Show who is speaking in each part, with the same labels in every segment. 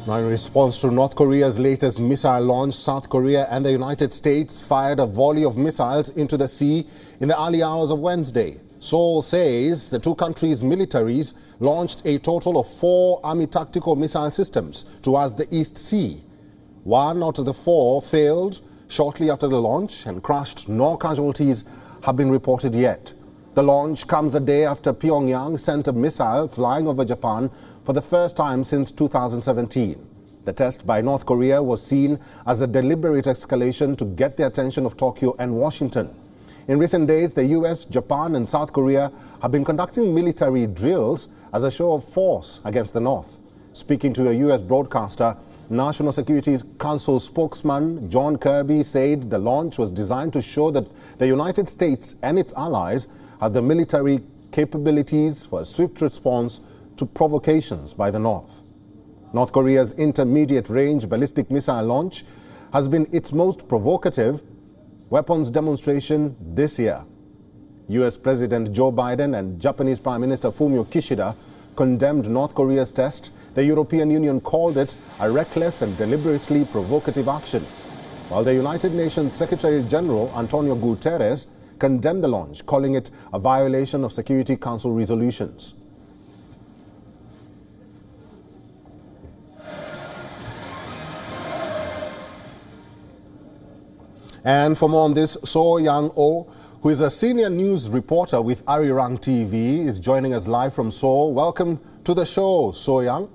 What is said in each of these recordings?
Speaker 1: Now, in response to North Korea's latest missile launch, South Korea and the United States fired a volley of missiles into the sea in the early hours of Wednesday. Seoul says the two countries' militaries launched a total of 4 Army tactical missile systems towards the East Sea. 1 out of the 4 failed shortly after the launch and crashed. No casualties have been reported yet. The launch comes a day after Pyongyang sent a missile flying over Japan for the first time since 2017. The test by North Korea was seen as a deliberate escalation to get the attention of Tokyo and Washington. In recent days, the US, Japan and South Korea have been conducting military drills as a show of force against the North. Speaking to a US broadcaster, National Security Council spokesman John Kirby said the launch was designed to show that the United States and its allies have the military capabilities for a swift response to provocations by the North. North Korea's intermediate-range ballistic missile launch has been its most provocative weapons demonstration this year. US President Joe Biden and Japanese Prime Minister Fumio Kishida condemned North Korea's test. The European Union called it a reckless and deliberately provocative action, while the United Nations Secretary General Antonio Guterres condemned the launch, calling it a violation of Security Council resolutions. And for more on this, So Young-oh, who is a senior news reporter with Arirang TV, is joining us live from Seoul. Welcome to the show, So Young.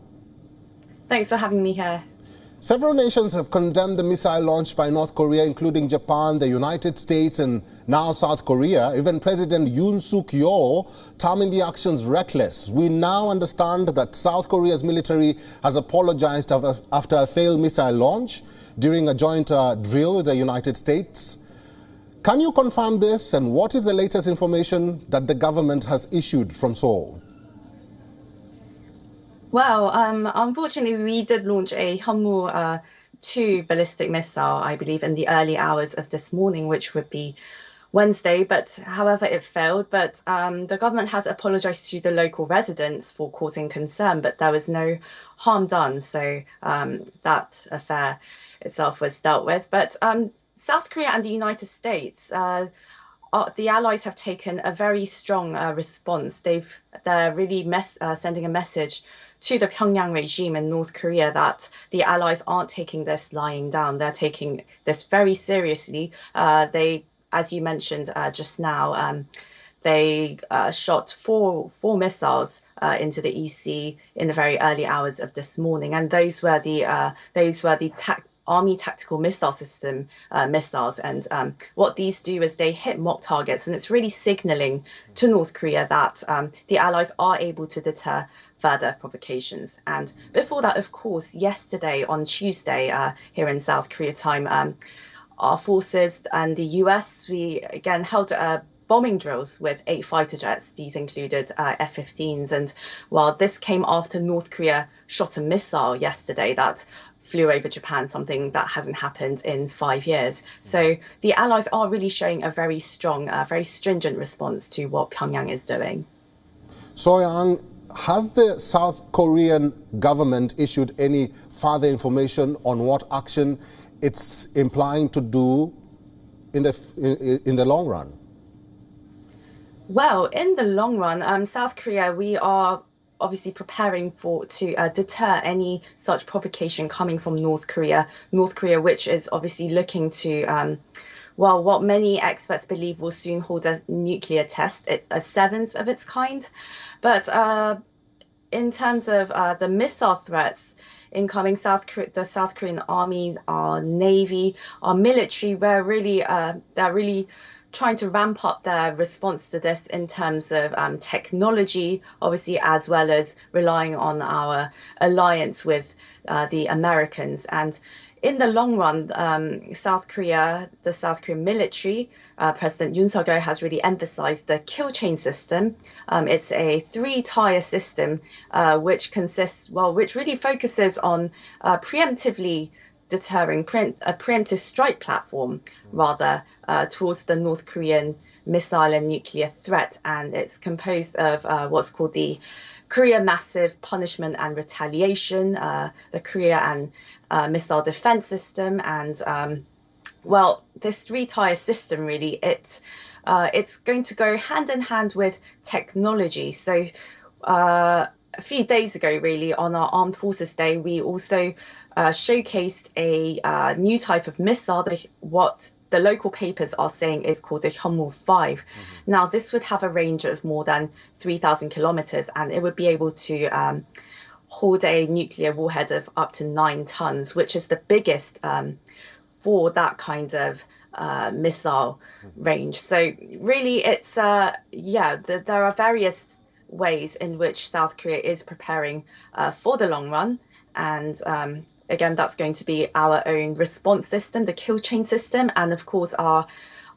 Speaker 2: Thanks for having me here.
Speaker 1: Several nations have condemned the missile launch by North Korea, including Japan, the United States and now South Korea. Even President Yoon Suk-yeol terming the actions reckless. We now understand that South Korea's military has apologized after a failed missile launch during a joint drill with the United States. Can you confirm this, and what is the latest information that the government has issued from Seoul?
Speaker 2: Well, unfortunately, we did launch a Hyunwoo-2 ballistic missile, I believe, in the early hours of this morning, which would be Wednesday. But however, it failed. But the government has apologized to the local residents for causing concern, but there was no harm done. So that affair itself was dealt with. But South Korea and the United States, the allies have taken a very strong response. They're really sending a message to the Pyongyang regime in North Korea that the allies aren't taking this lying down. They're taking this very seriously. They, as you mentioned just now, they shot four missiles into the EC in the very early hours of this morning, and those were the Army Tactical Missile System missiles. And what these do is they hit mock targets, and it's really signaling to North Korea that the allies are able to deter further provocations. And before that, of course, yesterday on Tuesday here in South Korea time, our forces and the US, we again held bombing drills with 8 fighter jets. These included F-15s. And while this came after North Korea shot a missile yesterday that flew over Japan, something that hasn't happened in 5 years. So the allies are really showing a very strong, very stringent response to what Pyongyang is doing.
Speaker 1: So Yang, has the South Korean government issued any further information on what action it's implying to do in the long run?
Speaker 2: Well, in the long run, South Korea, we are obviously preparing to deter any such provocation coming from North Korea. North Korea, which is obviously looking to, well, what many experts believe will soon hold a nuclear test, a 7th of its kind. But in terms of the missile threats incoming, the South Korean army, our navy, our military, they're really trying to ramp up their response to this in terms of technology, obviously, as well as relying on our alliance with the Americans. And in the long run, the South Korean military, President Yoon Suk-yeol has really emphasized the kill chain system. It's a 3-tier system which really focuses on preemptively deterring a preemptive strike platform, rather, towards the North Korean missile and nuclear threat. And it's composed of what's called the Korea Massive Punishment and Retaliation, the Korea and Missile Defense System, and well, this three-tier system really, it's going to go hand in hand with technology. So a few days ago, really, on our Armed Forces Day, we also showcased a new type of missile, what the local papers are saying is called the Hyunmoo 5. Now, this would have a range of more than 3,000 kilometers, and it would be able to hold a nuclear warhead of up to 9 tons, which is the biggest for that kind of missile range. So really, it's there are various ways in which South Korea is preparing for the long run, and again, that's going to be our own response system, the kill chain system, and of course our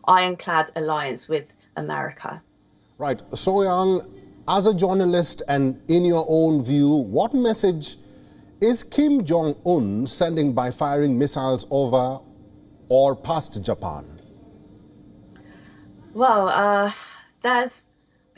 Speaker 2: ironclad alliance with America.
Speaker 1: Right. So-young, as a journalist and in your own view, what message is Kim Jong-un sending by firing missiles over or past Japan?
Speaker 2: Well, I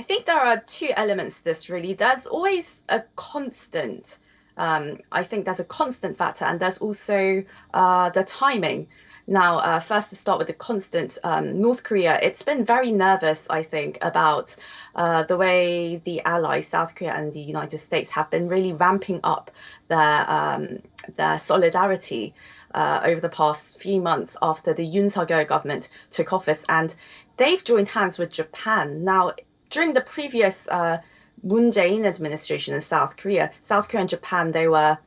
Speaker 2: think there are two elements to this, really. There's always a constant, I think there's a constant factor, and there's also the timing. Now, first to start with the constant, North Korea, it's been very nervous, I think, about the way the allies, South Korea and the United States, have been really ramping up their solidarity over the past few months after the Yoon Suk-yeol government took office, and they've joined hands with Japan. Now, during the previous Moon Jae-in administration in South Korea and Japan, they were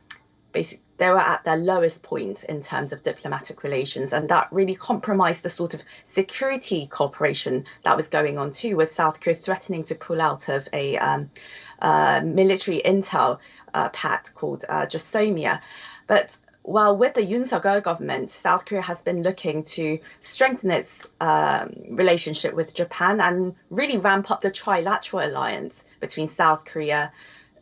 Speaker 2: at their lowest point in terms of diplomatic relations, and that really compromised the sort of security cooperation that was going on too, with South Korea threatening to pull out of a military intel pact called JOSOMIA. But well, with the Yoon Suk-yeol government, South Korea has been looking to strengthen its relationship with Japan and really ramp up the trilateral alliance between South Korea,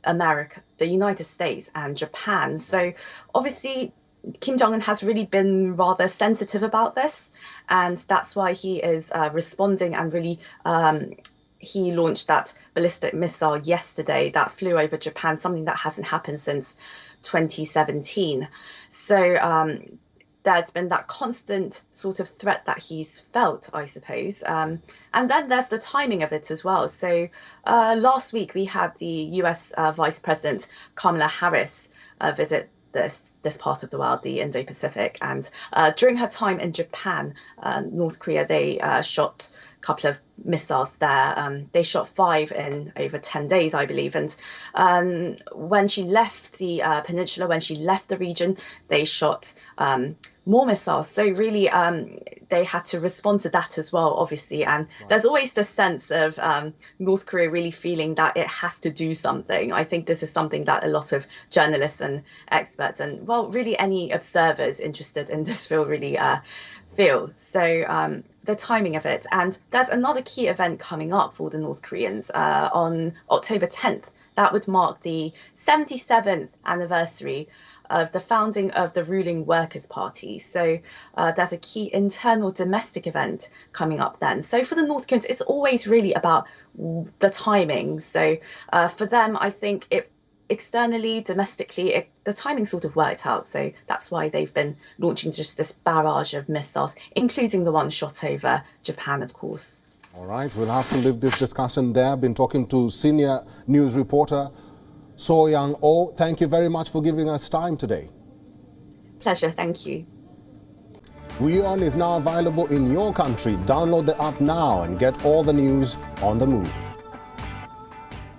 Speaker 2: America, the United States and Japan. So obviously, Kim Jong-un has really been rather sensitive about this, and that's why he is responding, and really he launched that ballistic missile yesterday that flew over Japan, something that hasn't happened since 2017. So there's been that constant sort of threat that he's felt, I suppose. And then there's the timing of it as well. So last week we had the US Vice President Kamala Harris visit this part of the world, the Indo-Pacific. And during her time in Japan, North Korea, they shot a couple of missiles there. They shot 5 in over 10 days, I believe. And when she left the peninsula, when she left the region, they shot more missiles. So really, they had to respond to that as well, obviously. And there's always the sense of North Korea really feeling that it has to do something. I think this is something that a lot of journalists and experts and, well, really any observers interested in this field really feel. So the timing of it. And there's another key event coming up for the North Koreans on October 10th. That would mark the 77th anniversary of the founding of the ruling Workers' Party. So there's a key internal domestic event coming up then. So for the North Koreans, it's always really about the timing. So for them, I think it externally, domestically, the timing sort of worked out. So that's why they've been launching just this barrage of missiles, including the one shot over Japan, of course.
Speaker 1: All right, we'll have to leave this discussion there. Been talking to senior news reporter So-young Oh. Thank you very much for giving us time today.
Speaker 2: Pleasure, thank you.
Speaker 1: WION is now available in your country. Download the app now and get all the news on the move.